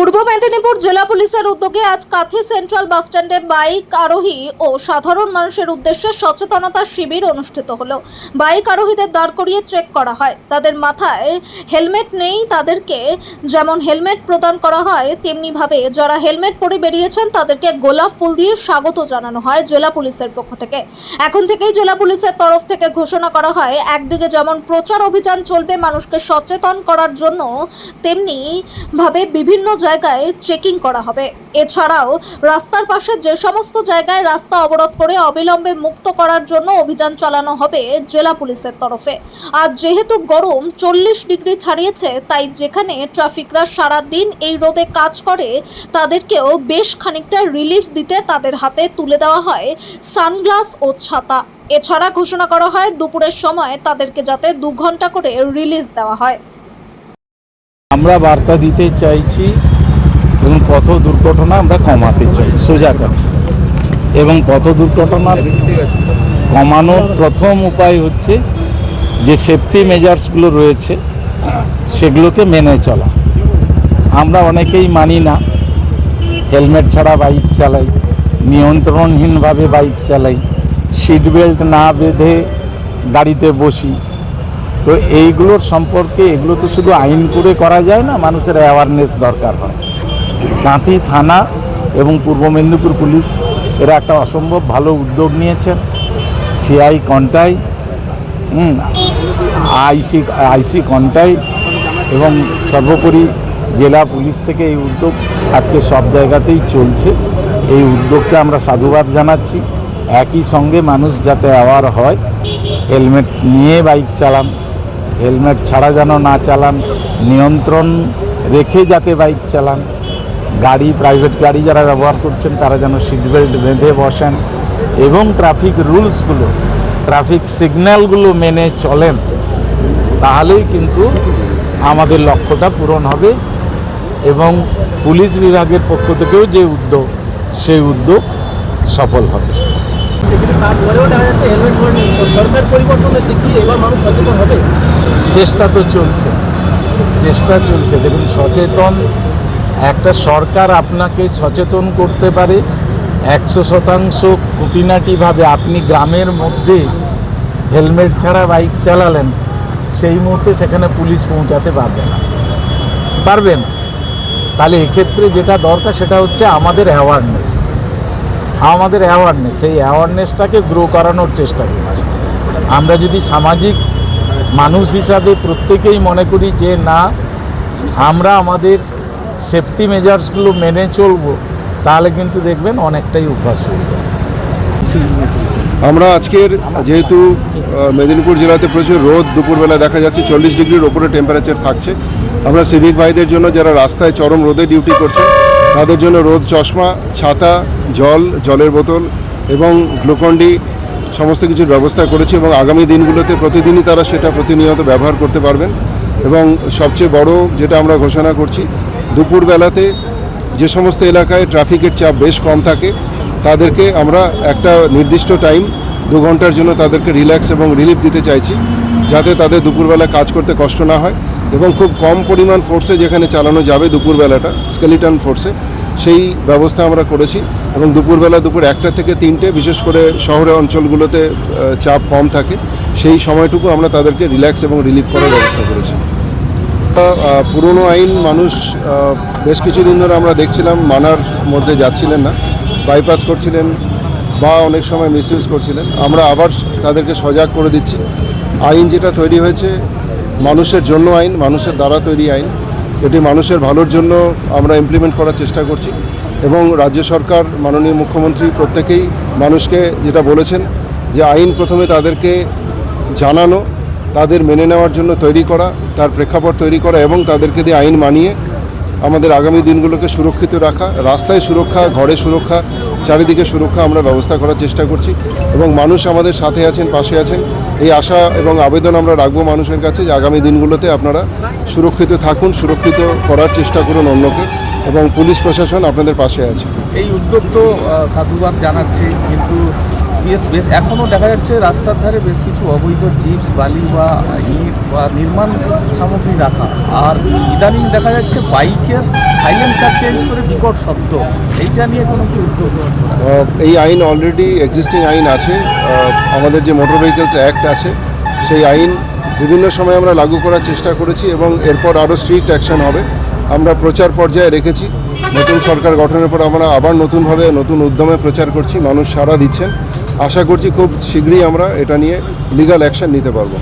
পূর্ব মেদিনীপুর জেলা পুলিশের উদ্যোগে আজ কাঁথি সেন্ট্রাল বাসস্ট্যান্ডে বাইক আরোহী ও সাধারণ মানুষের উদ্দেশ্যে সচেতনতা শিবির অনুষ্ঠিত হলো। বাইক আরোহীদের দাঁড় করিয়ে চেক করা হয়, তাদের মাথায় হেলমেট নেই তাদেরকে যেমন হেলমেট প্রদান করা হয়, তেমনিভাবে যারা হেলমেট পরে বেরিয়েছেন তাদেরকে গোলাপ ফুল দিয়ে স্বাগত জানানো হয় জেলা পুলিশের পক্ষ থেকে। এখন থেকেই জেলা পুলিশের তরফ থেকে ঘোষণা করা হয়, একদিকে যেমন প্রচার অভিযান চলবে মানুষকে সচেতন করার জন্য, তেমনি ভাবে বিভিন্ন জায়গায় চেকিং করা হবে। এছাড়াও রাস্তার পাশে যে সমস্ত জায়গায় রাস্তা অবরোধ করে অবিলম্বে মুক্ত করার জন্য অভিযান চালানো হবে জেলা পুলিশের তরফে। আজ যেহেতু গরম 40 ডিগ্রি ছাড়িয়েছে, তাই যেখানে ট্রাফিকরা সারা দিন এই রোদে কাজ করে তাদেরকেও বেশ খানিকটা রিলিফ দিতে তাদের হাতে তুলে দেওয়া হয় সানগ্লাস ও ছাতা। এছাড়া ঘোষণা করা হয় দুপুরের সময় তাদেরকে যাতে 2 ঘন্টা করে রিলিজ দেওয়া হয়। আমরা বার্তা দিতে চাইছি এবং পথ দুর্ঘটনা আমরা কমাতে চাই, সোজা কথা। এবং পথ দুর্ঘটনা কমানোর প্রথম উপায় হচ্ছে যে সেফটি মেজার্সগুলো রয়েছে সেগুলোকে মেনে চলা। আমরা অনেকেই মানি না, হেলমেট ছাড়া বাইক চালাই, নিয়ন্ত্রণহীনভাবে বাইক চালাই, সিট বেল্ট না বেঁধে গাড়িতে বসি। তো এইগুলোর সম্পর্কে এগুলো তো শুধু আইন করে করা যায় না, মানুষের অ্যাওয়ারনেস দরকার হয়। কাঁথি থানা এবং পূর্ব মেদিনীপুর পুলিশ এরা একটা অসম্ভব ভালো উদ্যোগ নিয়েছেন। সিআই কন্টাই, আইসি কন্টাই এবং সর্বোপরি জেলা পুলিশ থেকে এই উদ্যোগ আজকে সব জায়গাতেই চলছে। এই উদ্যোগকে আমরা সাধুবাদ জানাচ্ছি। একই সঙ্গে মানুষ যাতে অ্যাওয়ার হয়, হেলমেট নিয়ে বাইক চালান, হেলমেট ছাড়া যেন না চালান, নিয়ন্ত্রণ রেখে যাতে বাইক চালান, গাড়ি প্রাইভেট গাড়ি যারা ব্যবহার করছেন তারা যেন সিট বেল্ট বেঁধে বসেন এবং ট্রাফিক রুলসগুলো, ট্রাফিক সিগন্যালগুলো মেনে চলেন, তাহলেই কিন্তু আমাদের লক্ষ্যটা পূরণ হবে। এবং পুলিশ বিভাগের পক্ষ থেকেও যে উদ্যোগ, সেই উদ্যোগ সফল হবে। চেষ্টা তো চলছে, দেখুন সচেতন একটা সরকার আপনাকে সচেতন করতে পারে 100% খুঁটিনাটিভাবে। আপনি গ্রামের মধ্যে হেলমেট ছাড়া বাইক চালালেন, সেই মুহূর্তে সেখানে পুলিশ পৌঁছাতে পারবেন। তাহলে এক্ষেত্রে যেটা দরকার সেটা হচ্ছে আমাদের অ্যাওয়ারনেস। সেই অ্যাওয়ারনেসটাকে গ্রো করানোর চেষ্টা করছি। আমরা যদি সামাজিক মানুষ হিসাবে প্রত্যেকেই মনে করি যে না, আমরা আমাদের সেফটি মেজার্সগুলো মেনে চলবো, তাহলে কিন্তু দেখবেন অনেকটাই অভ্যাস হয়ে যাবে। আমরা আজকের যেহেতু মেদিনীপুর জেলাতে প্রচুর রোদ, দুপুরবেলা দেখা যাচ্ছে 40 ডিগ্রির ওপরে টেম্পারেচার থাকছে, আমরা সিভিক ভাইদের জন্য যারা রাস্তায় চরম রোদে ডিউটি করছেন তাদের জন্য রোদ চশমা, ছাতা, জলের বোতল এবং গ্লুকন-ডি সমস্ত কিছুর ব্যবস্থা করেছি। এবং আগামী দিনগুলোতে প্রতিদিনই তারা সেটা প্রতিনিয়ত ব্যবহার করতে পারবেন। এবং সবচেয়ে বড় যেটা আমরা ঘোষণা করছি, দুপুরবেলাতে যে সমস্ত এলাকায় ট্রাফিকের চাপ বেশ কম থাকে তাদেরকে আমরা একটা নির্দিষ্ট টাইম 2 ঘন্টার জন্য তাদেরকে রিল্যাক্স এবং রিলিফ দিতে চাইছি, যাতে তাদের দুপুরবেলা কাজ করতে কষ্ট না হয়। এবং খুব কম পরিমাণ ফোর্সে যেখানে চালানো যাবে দুপুরবেলাটা, স্কেলিটন ফোর্সে, সেই ব্যবস্থা আমরা করেছি। এবং দুপুরবেলা দুপুর 1টা থেকে 3টে, বিশেষ করে শহরের অঞ্চলগুলোতে চাপ কম থাকে, সেই সময়টুকু আমরা তাদেরকে রিল্যাক্স এবং রিলিফ করার ব্যবস্থা করেছি। পুরনো আইন মানুষ বেশ কিছুদিন ধরে আমরা দেখছিলাম মানার মধ্যে যাচ্ছিলেন না, বাইপাস করছিলেন বা অনেক সময় মিসইউজ করছিলেন। আমরা আবার তাদেরকে সজাগ করে দিচ্ছি। আইন যেটা তৈরি হয়েছে মানুষের জন্য আইন, মানুষের দ্বারা তৈরি আইন, এটি মানুষের ভালোর জন্য আমরা ইমপ্লিমেন্ট করার চেষ্টা করছি। এবং রাজ্য সরকার, মাননীয় মুখ্যমন্ত্রী প্রত্যেকেই মানুষকে যেটা বলেছেন যে আইন প্রথমে তাদেরকে জানানো, তাদের মেনে নেওয়ার জন্য তৈরি করা, তার প্রেক্ষাপট তৈরি করা এবং তাদেরকে দিয়ে আইন মানিয়ে আমাদের আগামী দিনগুলোকে সুরক্ষিত রাখা, রাস্তায় সুরক্ষা, ঘরে সুরক্ষা, চারিদিকে সুরক্ষা আমরা ব্যবস্থা করার চেষ্টা করছি। এবং মানুষ আমাদের সাথে আছেন, পাশে আছেন, এই আশা এবং আবেদন আমরা রাখবো মানুষের কাছে যে আগামী দিনগুলোতে আপনারা সুরক্ষিত থাকুন, সুরক্ষিত করার চেষ্টা করুন অন্যকে, এবং পুলিশ প্রশাসন আপনাদের পাশে আছে। এই উদ্যোগ তো সাধুবাদ জানাচ্ছি, কিন্তু বেশ এখনও দেখা যাচ্ছে রাস্তার ধারে বেশ কিছু অবৈধ চিপস বালি বা ইট বা নির্মাণ সামগ্রী রাখা। আর ইদানিং দেখা যাচ্ছে বাইকের সাইলেন্সার চেঞ্জ করে বিকট শব্দ, এইটা নিয়ে কোনো কি উদ্যোগ? এই আইন অলরেডি এক্সিস্টিং আইন আছে। আমাদের যে মোটর ভেহিকলস অ্যাক্ট আছে সেই আইন বিভিন্ন সময় আমরা লাগু করার চেষ্টা করেছি এবং এরপর আরও স্ট্রিক্ট অ্যাকশন হবে। আমরা প্রচার পর্যায়ে রেখেছি। নতুন সরকার গঠনের পর আমরা আবার নতুনভাবে নতুন উদ্যমে প্রচার করছি, মানুষ সাড়া দিচ্ছেন। আশা করছি খুব শীঘ্রই আমরা এটা নিয়ে লিগ্যাল অ্যাকশন নিতে পারবো।